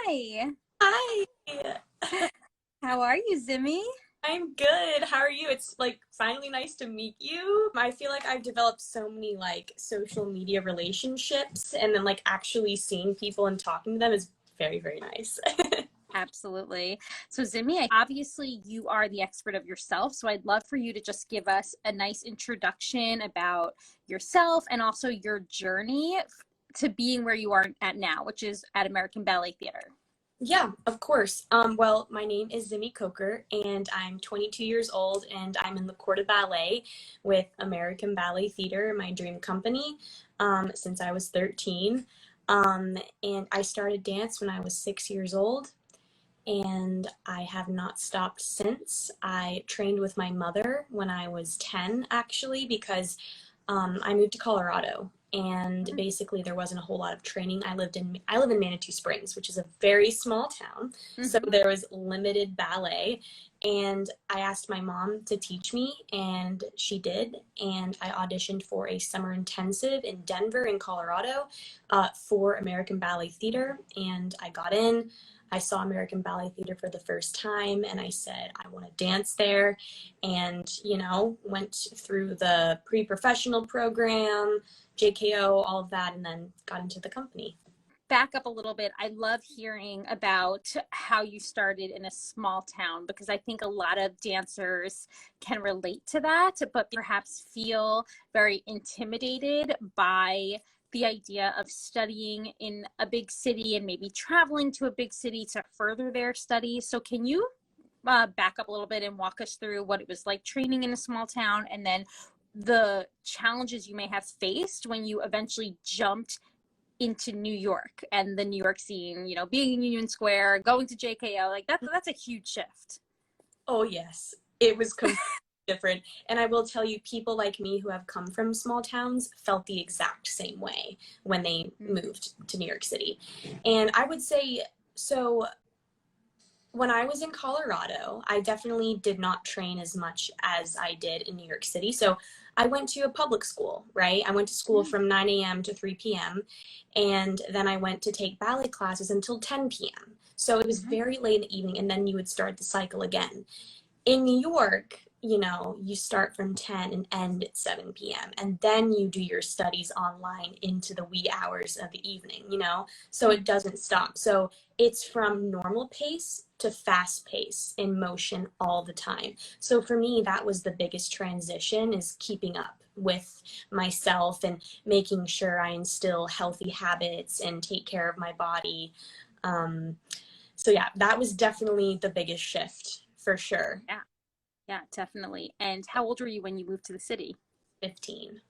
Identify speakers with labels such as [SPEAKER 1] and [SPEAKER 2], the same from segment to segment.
[SPEAKER 1] Hi,
[SPEAKER 2] Hi,
[SPEAKER 1] how are you, Zimmy?
[SPEAKER 2] I'm good. How are you? It's like finally nice to meet you. I feel like I've developed so many like social media relationships, and then like actually seeing people and talking to them is very, very nice.
[SPEAKER 1] Absolutely. So, Zimmy, obviously you are the expert of yourself. So, I'd love for you to just give us a nice introduction about yourself and also your journey to being where you are at now, which is at American Ballet Theater.
[SPEAKER 2] Yeah, of course. Well, my name is Zimmy Coker, and I'm 22 years old, and I'm in the Corps de Ballet with American Ballet Theater, my dream company, since I was 13. And I started dance when I was 6 years old, and I have not stopped since. I trained with my mother when I was 10, actually, because I moved to Colorado, and basically there wasn't a whole lot of training. I live in Manitou Springs, which is a very small town, so
[SPEAKER 1] Mm-hmm.
[SPEAKER 2] there was limited ballet. And I asked my mom to teach me, and she did. And I auditioned for a summer intensive in Denver, in Colorado, for American Ballet Theater, and I got in. I saw American Ballet Theater for the first time, and I said, I want to dance there. And, went through the pre-professional program, JKO, all of that, and then got into the company.
[SPEAKER 1] Back up a little bit. I love hearing about how you started in a small town because I think a lot of dancers can relate to that, but perhaps feel very intimidated by the idea of studying in a big city and maybe traveling to a big city to further their studies. So, can you back up a little bit and walk us through what it was like training in a small town and then the challenges you may have faced when you eventually jumped into New York and the New York scene, being in Union Square, going to JKO, like that's a huge shift.
[SPEAKER 2] Oh, yes. It was completely different. And I will tell you, people like me who have come from small towns felt the exact same way when they moved to New York City. And I would say, so when I was in Colorado, I definitely did not train as much as I did in New York City. So I went to a public school, right? I went to school from 9 a.m. to 3 p.m. And then I went to take ballet classes until 10 p.m. So it was
[SPEAKER 1] Mm-hmm.
[SPEAKER 2] very late in the evening, and then you would start the cycle again. In New York, you start from 10 and end at 7 p.m. And then you do your studies online into the wee hours of the evening. So it doesn't stop. So it's from normal pace to fast pace in motion all the time. So for me, that was the biggest transition, is keeping up with myself and making sure I instill healthy habits and take care of my body. Um, so yeah, that was definitely the biggest shift for sure.
[SPEAKER 1] Yeah, yeah, definitely. And how old were you when you moved to the city?
[SPEAKER 2] 15.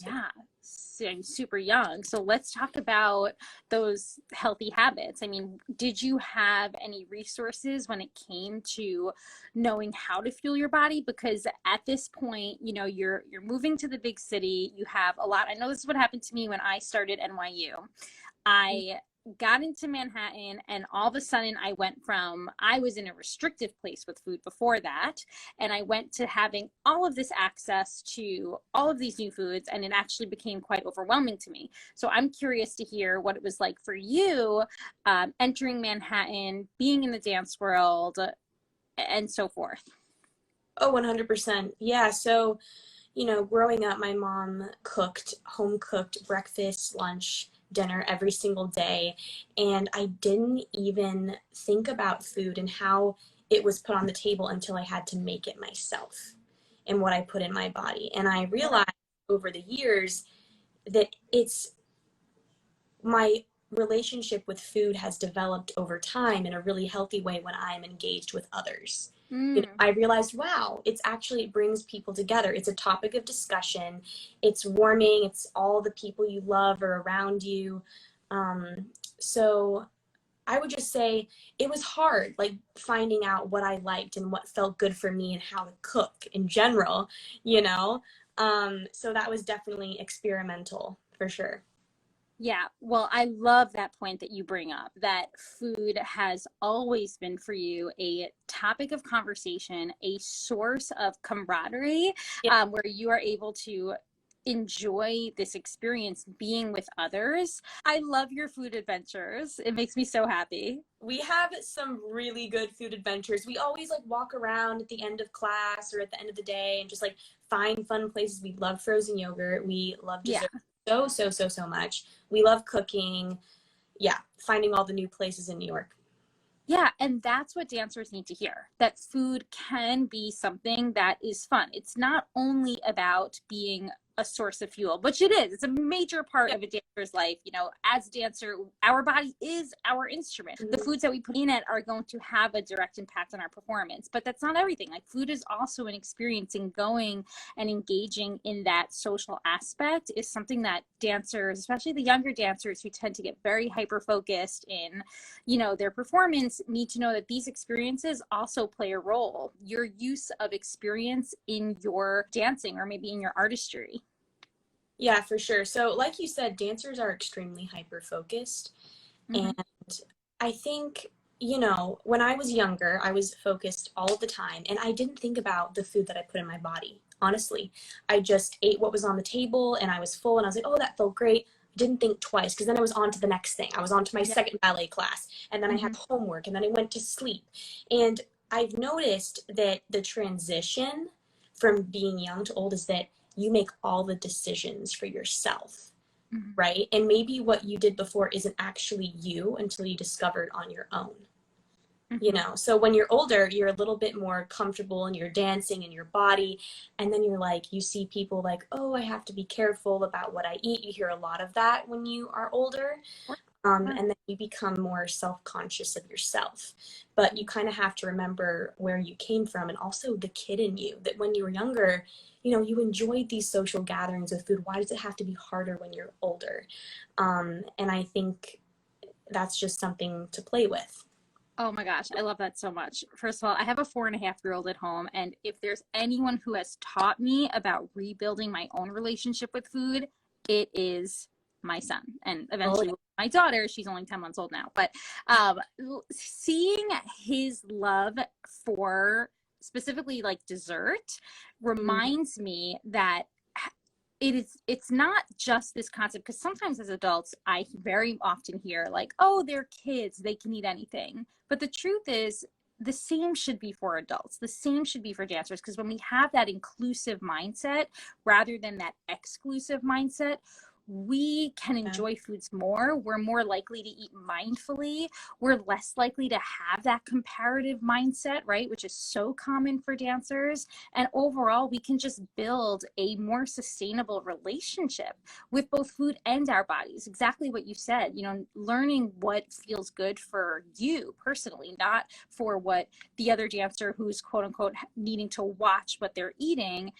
[SPEAKER 1] Yeah, super young. So let's talk about those healthy habits. I mean, did you have any resources when it came to knowing how to fuel your body? Because at this point, you're moving to the big city. You have a lot. I know this is what happened to me when I started NYU. I got into Manhattan, and all of a sudden I was in a restrictive place with food before that, and I went to having all of this access to all of these new foods, and it actually became quite overwhelming to me. So I'm curious to hear what it was like for you, entering Manhattan, being in the dance world, and so forth.
[SPEAKER 2] Oh, 100%. Yeah. So, growing up, my mom cooked home cooked breakfast, lunch, dinner every single day. And I didn't even think about food and how it was put on the table until I had to make it myself and what I put in my body. And I
[SPEAKER 1] Yeah.
[SPEAKER 2] realized over the years that it's my relationship with food has developed over time in a really healthy way when I'm engaged with others.
[SPEAKER 1] Mm.
[SPEAKER 2] I realized, wow, it brings people together. It's a topic of discussion. It's warming. It's all the people you love are around you. Um, so I would just say it was hard, like finding out what I liked and what felt good for me and how to cook in general, you know? So that was definitely experimental for sure.
[SPEAKER 1] Yeah, well, I love that point that you bring up, that food has always been for you a topic of conversation, a source of camaraderie, where you are able to enjoy this experience being with others. I love your food adventures. It makes me so happy.
[SPEAKER 2] We have some really good food adventures. We always like walk around at the end of class or at the end of the day and just like find fun places. We love frozen yogurt. We love
[SPEAKER 1] Yeah.
[SPEAKER 2] dessert so much. We love cooking. Yeah, finding all the new places in New York.
[SPEAKER 1] Yeah, and that's what dancers need to hear, that food can be something that is fun. It's not only about being a source of fuel, which it is. It's a major part of a dancer's life. You know, as a dancer, our body is our instrument. The foods that we put in it are going to have a direct impact on our performance, but that's not everything. Like, food is also an experience, and going and engaging in that social aspect is something that dancers, especially the younger dancers who tend to get very hyper focused in, you know, their performance, need to know that these experiences also play a role. Your use of experience in your dancing or maybe in your artistry.
[SPEAKER 2] Yeah, for sure. So like you said, dancers are extremely hyper focused.
[SPEAKER 1] Mm-hmm.
[SPEAKER 2] And I think, you know, when I was younger, I was focused all of the time and I didn't think about the food that I put in my body. Honestly, I just ate what was on the table and I was full and I was like, oh, that felt great. Didn't think twice, because then I was on to the next thing. I was on to my second ballet class, and then I had homework, and then I went to sleep. And I've noticed that the transition from being young to old is that you make all the decisions for yourself, right? And maybe what you did before isn't actually you until you discover it on your own. You know, so when you're older, you're a little bit more comfortable and you're dancing in your body. And then you're like, you see people like, oh, I have to be careful about what I eat. You hear a lot of that when you are older. And then you become more self-conscious of yourself. But you kind of have to remember where you came from and also the kid in you, that when you were younger, you know, you enjoyed these social gatherings with food. Why does it have to be harder when you're older? And I think that's just something to play with.
[SPEAKER 1] Oh my gosh, I love that so much. First of all, I have a 4.5-year-old at home, and if there's anyone who has taught me about rebuilding my own relationship with food, it is my son, and eventually my daughter. She's only 10 months old now, but seeing his love for specifically like dessert reminds me that it's not just this concept, because sometimes as adults I very often hear like, oh, they're kids, they can eat anything. But the truth is, the same should be for adults, the same should be for dancers, because when we have that inclusive mindset rather than that exclusive mindset, we can enjoy foods more. We're more likely to eat mindfully. We're less likely to have that comparative mindset, right? Which is so common for dancers. And overall, we can just build a more sustainable relationship with both food and our bodies. Exactly what you said, you know, learning what feels good for you personally, not for what the other dancer who's quote unquote needing to watch what they're eating,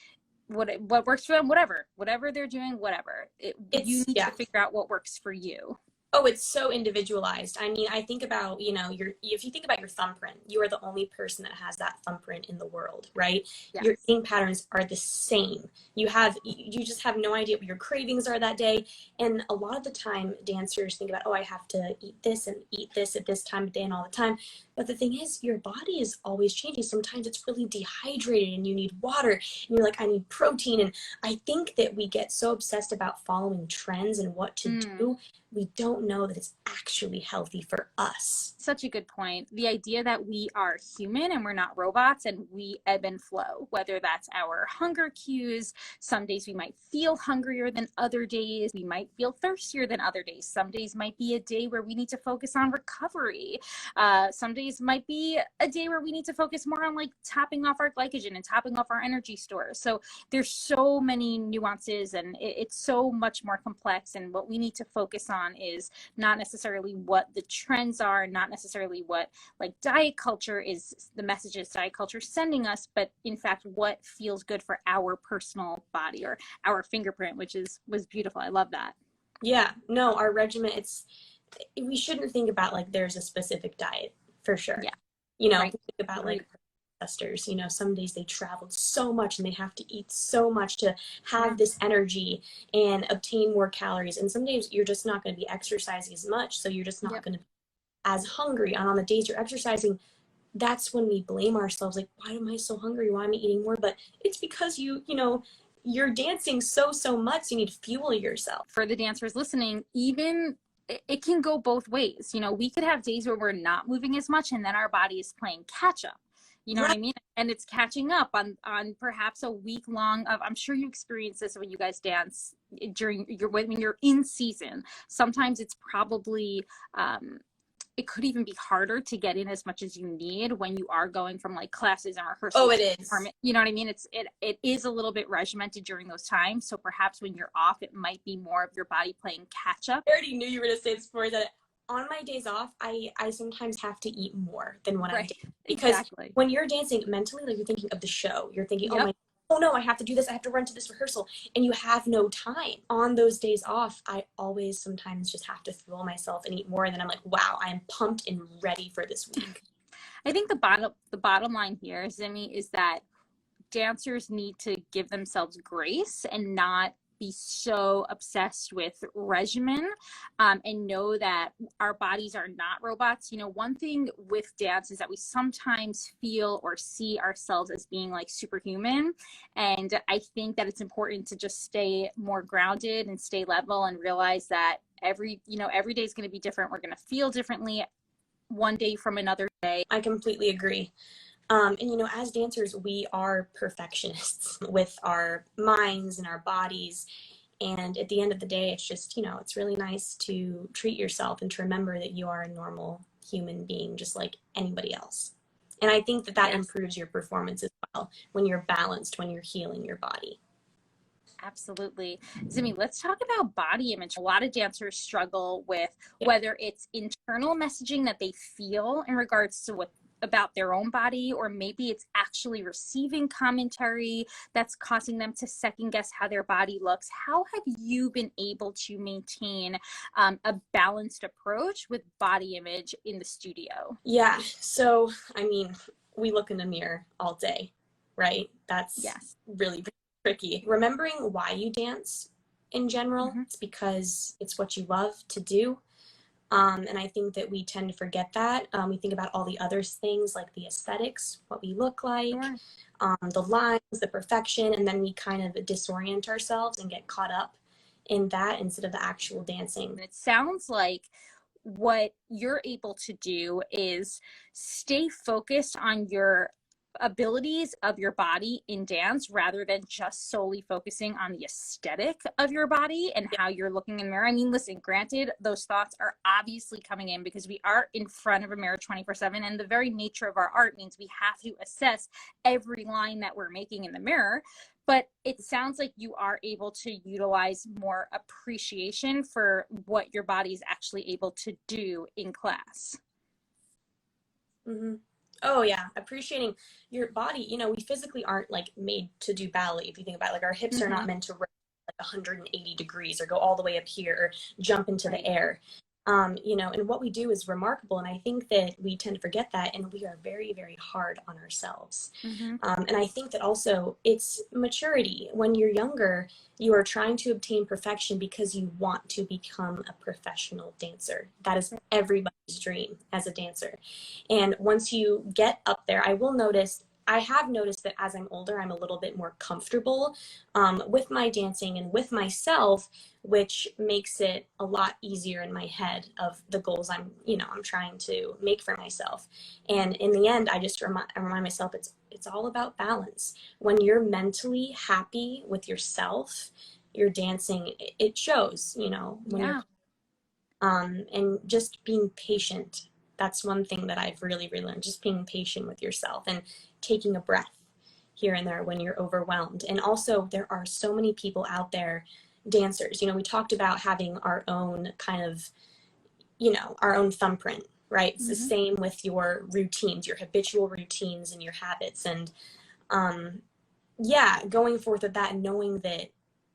[SPEAKER 1] what works for them, whatever they're doing, whatever. You need to figure out what works for you.
[SPEAKER 2] Oh, it's so individualized. I mean, I think about, you know, if you think about your thumbprint, you are the only person that has that thumbprint in the world, right? Yes. Your eating patterns are the same. You just have no idea what your cravings are that day. And a lot of the time dancers think about, oh, I have to eat this and eat this at this time of day and all the time. But the thing is, your body is always changing. Sometimes it's really dehydrated and you need water and you're like, I need protein. And I think that we get so obsessed about following trends and what to do, we don't know that it's actually healthy for us.
[SPEAKER 1] Such a good point. The idea that we are human and we're not robots, and we ebb and flow, whether that's our hunger cues. Some days we might feel hungrier than other days. We might feel thirstier than other days. Some days might be a day where we need to focus on recovery. Some days might be a day where we need to focus more on like topping off our glycogen and topping off our energy stores. So there's so many nuances, and it's so much more complex. And what we need to focus on is not necessarily what the trends are, not necessarily what like diet culture is, the messages diet culture is sending us, but in fact what feels good for our personal body or our fingerprint, which was beautiful. I love that.
[SPEAKER 2] Yeah, no, our regimen, we shouldn't think about like there's a specific diet for sure. Yeah, you know, think about like ancestors, you know, some days they traveled so much and they have to eat so much to have this energy and obtain more calories, and some days you're just not going to be exercising as much, so you're just not going to be as hungry. And on the days you're exercising, that's when we blame ourselves, like, why am I so hungry, why am I eating more? But it's because you you're dancing so much, you need to fuel yourself.
[SPEAKER 1] For the dancers listening, even it can go both ways. You know, we could have days where we're not moving as much and then our body is playing catch up. You know what I mean? And it's catching up on perhaps a week long of, I'm sure you experience this when you guys dance during when you're in season. Sometimes it's probably, it could even be harder to get in as much as you need when you are going from like classes and rehearsals.
[SPEAKER 2] Oh, it is.
[SPEAKER 1] You know what I mean? It is a little bit regimented during those times. So perhaps when you're off, it might be more of your body playing catch up.
[SPEAKER 2] I already knew you were going to say this before, that on my days off, I sometimes have to eat more than when I'm dancing. Because when you're dancing mentally, like, you're thinking of the show. You're thinking, oh no, I have to do this. I have to run to this rehearsal. And you have no time. On those days off, I always sometimes just have to fuel myself and eat more. And then I'm like, wow, I am pumped and ready for this week.
[SPEAKER 1] I think the bottom line here, Zimmy, is that dancers need to give themselves grace and not be so obsessed with regimen, and know that our bodies are not robots. You know, one thing with dance is that we sometimes feel or see ourselves as being like superhuman. And I think that it's important to just stay more grounded and stay level and realize that every day is going to be different. We're going to feel differently one day from another day.
[SPEAKER 2] I completely agree. And, you know, as dancers, we are perfectionists with our minds and our bodies. And at the end of the day, it's just, you know, it's really nice to treat yourself and to remember that you are a normal human being, just like anybody else. And I think that that improves your performance as well, when you're balanced, when you're healing your body.
[SPEAKER 1] Absolutely. Zimmy, let's talk about body image. A lot of dancers struggle with whether it's internal messaging that they feel in regards to what about their own body, or maybe it's actually receiving commentary that's causing them to second guess how their body looks. How have you been able to maintain a balanced approach with body image in the studio?
[SPEAKER 2] Yeah, so I mean, we look in the mirror all day, right? That's really tricky. Remembering why you dance in general, it's because it's what you love to do. And I think that we tend to forget that. We think about all the other things like the aesthetics, what we look like, the lines, the perfection, and then we kind of disorient ourselves and get caught up in that instead of the actual dancing.
[SPEAKER 1] It sounds like what you're able to do is stay focused on your abilities of your body in dance rather than just solely focusing on the aesthetic of your body and how you're looking in the mirror. I mean, listen, granted, those thoughts are obviously coming in because we are in front of a mirror 24/7, and the very nature of our art means we have to assess every line that we're making in the mirror. But it sounds like you are able to utilize more appreciation for what your body is actually able to do in class.
[SPEAKER 2] Oh yeah, appreciating your body. You know, we physically aren't like made to do ballet. If you think about it, like our hips are not meant to rotate like 180 degrees or go all the way up here or jump into the air. You know, and what we do is remarkable. And I think that we tend to forget that, and we are very, very hard on ourselves. And I think that also it's maturity. When you're younger, you are trying to obtain perfection because you want to become a professional dancer. That is everybody's dream as a dancer. And once you get up there, I have noticed that as I'm older, I'm a little bit more comfortable with my dancing and with myself, which makes it a lot easier in my head of the goals I'm trying to make for myself. And in the end, I just remind myself it's all about balance. When you're mentally happy with yourself, your dancing, it shows, you know, when you're and just being patient. That's one thing that I've really learned, just being patient with yourself and taking a breath here and there when you're overwhelmed. And also, there are so many people out there, dancers, you know, we talked about having our own kind of, you know, our own thumbprint, right? It's the same with your routines, your habitual routines and your habits. And going forth with that and knowing that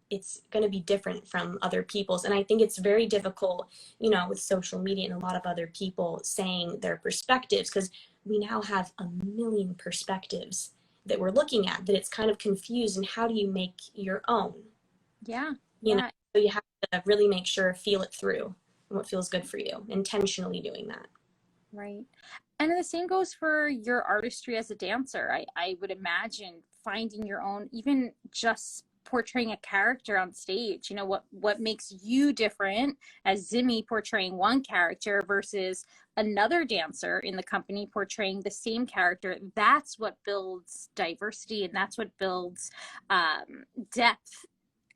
[SPEAKER 2] it's going to be different from other people's. And I think it's very difficult, you know, with social media and a lot of other people saying their perspectives, because we now have a million perspectives that we're looking at, that it's kind of confused. And how do you make your own? You know, so you have to really make sure, feel it through and what feels good for you, intentionally doing that.
[SPEAKER 1] Right. And the same goes for your artistry as a dancer. I would imagine finding your own, even just portraying a character on stage. You know, what makes you different as Zimmy portraying one character versus another dancer in the company portraying the same character. That's what builds diversity, and that's what builds depth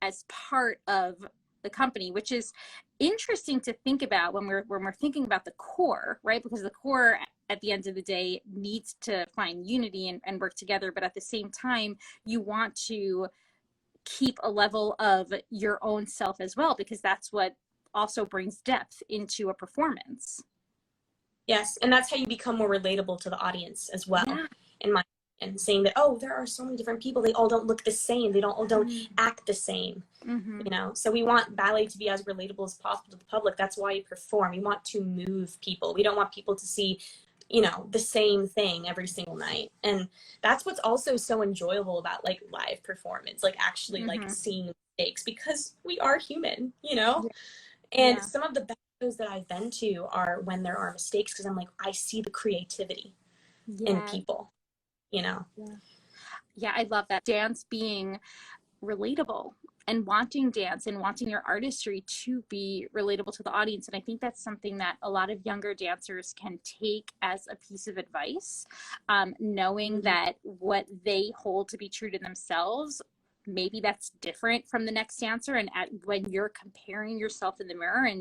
[SPEAKER 1] as part of the company, which is interesting to think about when we're thinking about the core, right? Because the core at the end of the day needs to find unity and work together, but at the same time you want to keep a level of your own self as well, because that's what also brings depth into a performance.
[SPEAKER 2] Yes, and that's how you become more relatable to the audience as well.
[SPEAKER 1] Yeah.
[SPEAKER 2] In my opinion, saying that, oh, there are so many different people. They all don't look the same. They all don't act the same.
[SPEAKER 1] Mm-hmm.
[SPEAKER 2] You know, so we want ballet to be as relatable as possible to the public. That's why we perform. We want to move people. We don't want people to see, you know, the same thing every single night. And that's what's also so enjoyable about like live performance, like actually like seeing mistakes, because we are human, you know. And some of the best shows that I've been to are when there are mistakes, because I'm like, I see the creativity in people, you know.
[SPEAKER 1] Yeah, I love that. Dance being relatable, and wanting dance and wanting your artistry to be relatable to the audience. And I think that's something that a lot of younger dancers can take as a piece of advice, knowing that what they hold to be true to themselves, maybe that's different from the next dancer. And when you're comparing yourself in the mirror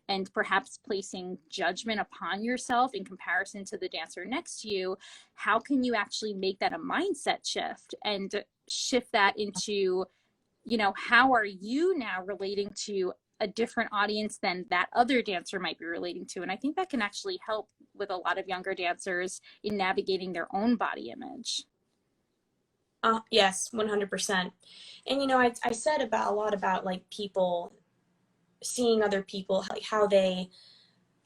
[SPEAKER 1] and perhaps placing judgment upon yourself in comparison to the dancer next to you, how can you actually make that a mindset shift and shift that into, you know, how are you now relating to a different audience than that other dancer might be relating to? And I think that can actually help with a lot of younger dancers in navigating their own body image.
[SPEAKER 2] Yes, 100%. And, you know, I said about a lot about like people seeing other people, like how they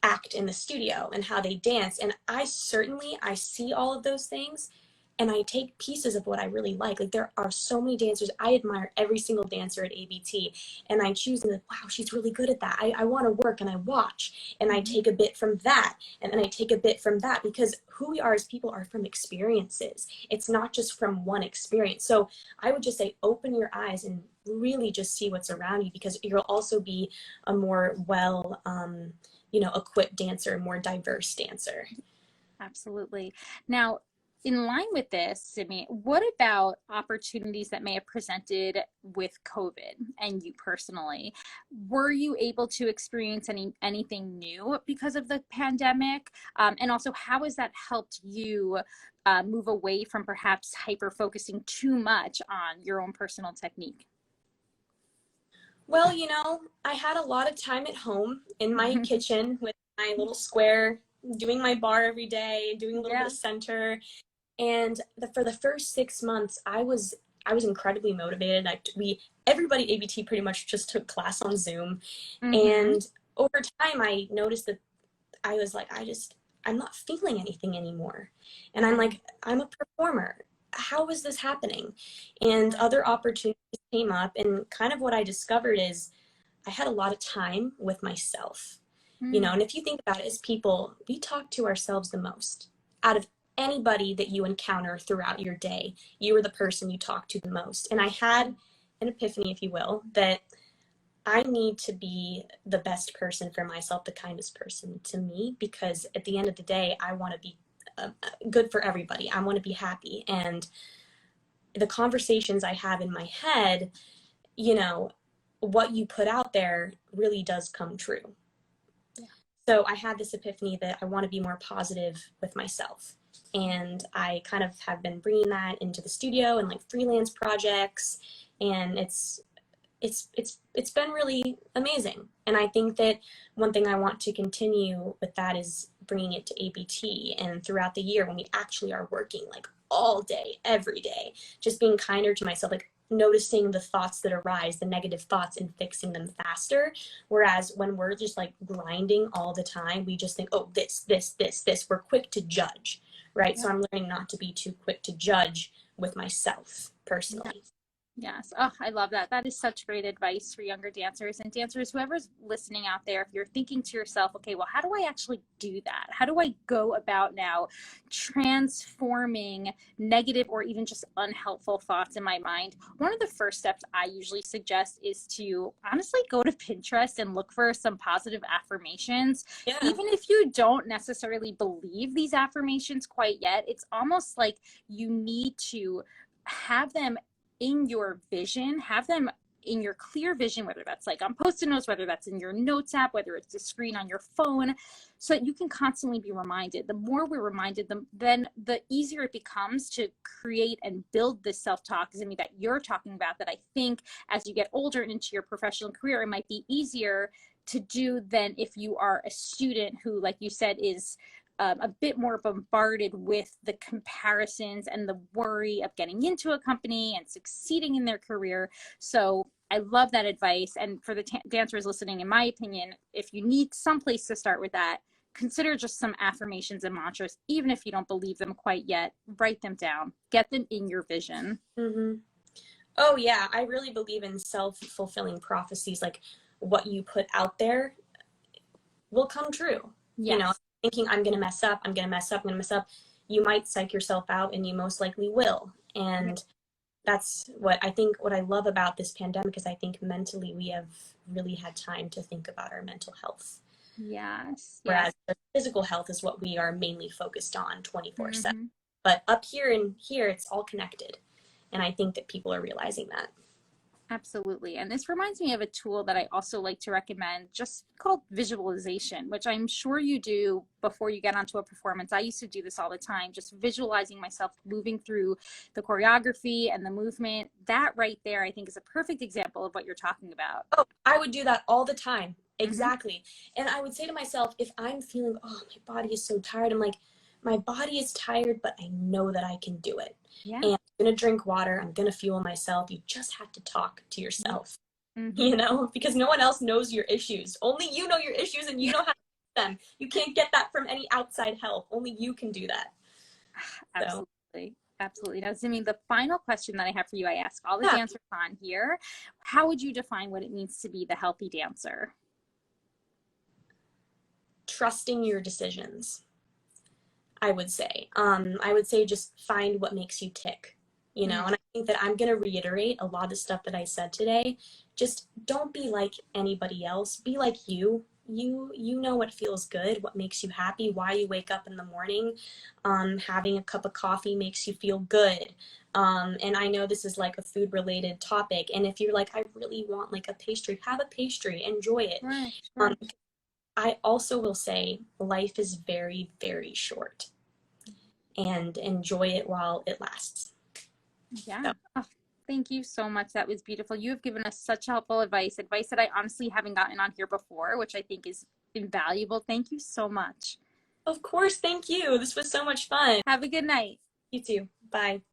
[SPEAKER 2] act in the studio and how they dance. And I see all of those things, and I take pieces of what I really like. Like there are so many dancers. I admire every single dancer at ABT, and I choose them like, wow, she's really good at that. I want to work, and I watch, and I take a bit from that, and then I take a bit from that, because who we are as people are from experiences. It's not just from one experience. So I would just say, open your eyes and really just see what's around you, because you'll also be a more you know, equipped dancer, a more diverse dancer.
[SPEAKER 1] Absolutely. Now, in line with this, Sydney, what about opportunities that may have presented with COVID and you personally? Were you able to experience anything new because of the pandemic? And also, how has that helped you move away from perhaps hyper focusing too much on your own personal technique?
[SPEAKER 2] Well, you know, I had a lot of time at home in my kitchen with my little square, doing my bar every day, doing a little bit of center. And for the first 6 months, I was incredibly motivated. Everybody at ABT pretty much just took class on Zoom. And over time, I noticed that I was like, I'm not feeling anything anymore. And I'm like, I'm a performer. How is this happening? And other opportunities came up, and kind of what I discovered is I had a lot of time with myself. You know, and if you think about it, as people, we talk to ourselves the most. Out of anybody that you encounter throughout your day, you are the person you talk to the most. And I had an epiphany, if you will, that I need to be the best person for myself, the kindest person to me, because at the end of the day, I want to be good for everybody. I want to be happy. And the conversations I have in my head, you know, what you put out there really does come true. So I had this epiphany that I want to be more positive with myself. And I kind of have been bringing that into the studio and like freelance projects. And it's been really amazing. And I think that one thing I want to continue with that is bringing it to ABT, and throughout the year when we actually are working like all day, every day, just being kinder to myself, like noticing the thoughts that arise, the negative thoughts, and fixing them faster. Whereas when we're just like grinding all the time, we just think, oh, this, we're quick to judge, right? So I'm learning not to be too quick to judge with myself personally.
[SPEAKER 1] Yes. Oh, I love that. That is such great advice for younger dancers and dancers, whoever's listening out there. If you're thinking to yourself, okay, well, how do I actually do that? How do I go about now transforming negative or even just unhelpful thoughts in my mind? One of the first steps I usually suggest is to honestly go to Pinterest and look for some positive affirmations.
[SPEAKER 2] Yeah.
[SPEAKER 1] Even if you don't necessarily believe these affirmations quite yet, it's almost like you need to have them in your vision, have them in your clear vision, whether that's like on post-it notes, whether that's in your notes app, whether it's a screen on your phone, so that you can constantly be reminded. The more we're reminded, then the easier it becomes to create and build this self-talk, Zimmy, that you're talking about, that I think as you get older and into your professional career, it might be easier to do than if you are a student who, like you said, is a bit more bombarded with the comparisons and the worry of getting into a company and succeeding in their career. So I love that advice. And for the dancers listening, in my opinion, if you need some place to start with that, consider just some affirmations and mantras. Even if you don't believe them quite yet, write them down, get them in your vision.
[SPEAKER 2] Mm-hmm. Oh yeah, I really believe in self-fulfilling prophecies. Like what you put out there will come true. You know,
[SPEAKER 1] Yes.
[SPEAKER 2] thinking I'm gonna mess up, I'm gonna mess up, I'm gonna mess up. You might psych yourself out, and you most likely will. And that's what I think. What I love about this pandemic is I think mentally we have really had time to think about our mental health.
[SPEAKER 1] Yes. Yes.
[SPEAKER 2] Whereas the physical health is what we are mainly focused on 24/7.
[SPEAKER 1] Mm-hmm.
[SPEAKER 2] But up here and here, it's all connected. And I think that people are realizing that.
[SPEAKER 1] Absolutely. And this reminds me of a tool that I also like to recommend, just called visualization, which I'm sure you do before you get onto a performance. I used to do this all the time, just visualizing myself moving through the choreography and the movement. That right there, I think, is a perfect example of what you're talking about.
[SPEAKER 2] Oh, I would do that all the time.
[SPEAKER 1] Mm-hmm.
[SPEAKER 2] Exactly. And I would say to myself, if I'm feeling, oh, my body is so tired, I'm like, my body is tired, but I know that I can do it.
[SPEAKER 1] Yeah.
[SPEAKER 2] And I'm going to drink water. I'm going to fuel myself. You just have to talk to yourself,
[SPEAKER 1] Mm-hmm.
[SPEAKER 2] you know, because no one else knows your issues. Only you know your issues and you know how to fix them. You can't get that from any outside help. Only you can do that. So,
[SPEAKER 1] Absolutely. Absolutely. Now, Zimmy, the final question that I have for you, I ask all the
[SPEAKER 2] yeah,
[SPEAKER 1] dancers on here. How would you define what it means to be the healthy dancer?
[SPEAKER 2] trusting your decisions. I would say. I would say just find what makes you tick, you know.
[SPEAKER 1] Mm,
[SPEAKER 2] And I think that I'm going to reiterate a lot of stuff that I said today. Just don't be like anybody else. Be like you. You know what feels good, what makes you happy, why you wake up in the morning. Having a cup of coffee makes you feel good. And I know this is like a food related topic. And if you're like, I really want like a pastry, have a pastry, enjoy it.
[SPEAKER 1] right,
[SPEAKER 2] Um,
[SPEAKER 1] right.
[SPEAKER 2] I also will say life is very, very short and enjoy it while it lasts.
[SPEAKER 1] Yeah.
[SPEAKER 2] So,
[SPEAKER 1] Oh, thank you so much. That was beautiful. You have given us such helpful advice that I honestly haven't gotten on here before, which I think is invaluable. Thank you so much.
[SPEAKER 2] of course, thank you. This was so much fun.
[SPEAKER 1] Have a good night.
[SPEAKER 2] You too. Bye.